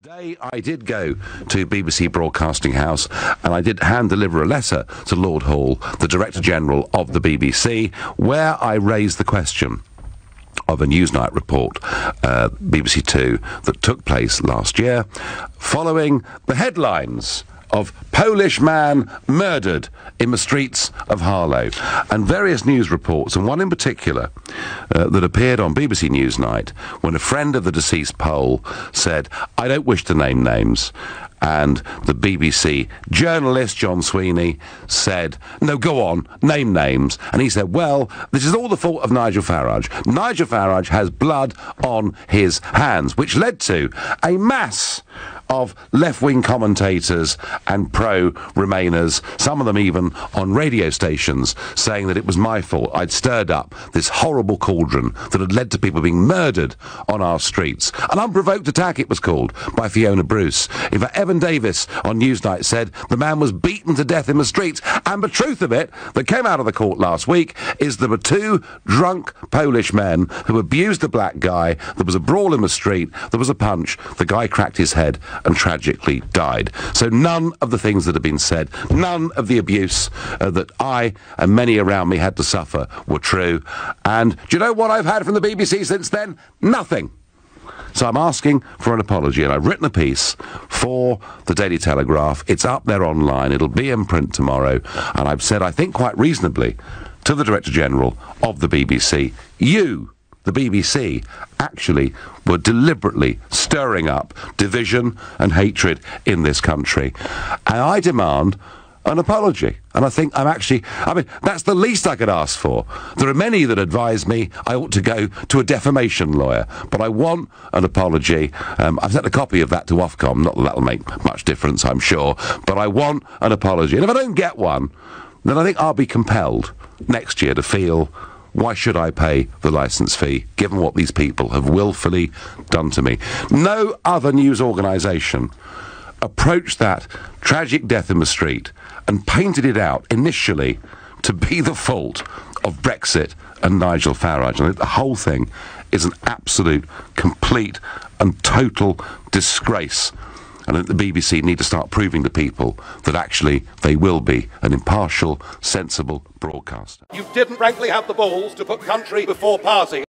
Today I did go to BBC Broadcasting House and I did hand deliver a letter to Lord Hall, the Director General of the BBC, where I raised the question of a Newsnight report, BBC Two, that took place last year, following the headlines of Polish man murdered in the streets of Harlow, and various news reports, and one in particular that appeared on BBC Newsnight when a friend of the deceased Pole said, "I don't wish to name names," and the BBC journalist John Sweeney said, "No, go on, name names." And he said, "Well, this is all the fault of Nigel Farage. Nigel Farage has blood on his hands," which led to a mass of left-wing commentators and pro-Remainers, some of them even on radio stations, saying that it was my fault. I'd stirred up this horrible cauldron that had led to people being murdered on our streets. An unprovoked attack, it was called, by Fiona Bruce. In fact, Evan Davis on Newsnight said the man was beaten to death in the streets. And the truth of it, that came out of the court last week, is there were two drunk Polish men who abused a black guy. There was a brawl in the street. There was a punch. The guy cracked his head and tragically died. So none of the things that have been said, none of the abuse that I and many around me had to suffer were true. And do you know what I've had from the BBC since then? Nothing. So I'm asking for an apology, and I've written a piece for the Daily Telegraph. It's up there online. It'll be in print tomorrow. And I've said, I think quite reasonably, to the Director General of the BBC, you, the BBC, actually were deliberately stirring up division and hatred in this country. And I demand an apology. And I think that's the least I could ask for. There are many that advise me I ought to go to a defamation lawyer, but I want an apology. I've sent a copy of that to Ofcom. Not that that'll make much difference, I'm sure, but I want an apology. And if I don't get one, then I think I'll be compelled next year to feel, why should I pay the licence fee, given what these people have willfully done to me? No other news organisation approached that tragic death in the street and painted it out initially to be the fault of Brexit and Nigel Farage. And I think the whole thing is an absolute, complete and total disgrace. And I think the BBC need to start proving to people that actually they will be an impartial, sensible broadcaster. You didn't frankly have the balls to put country before party.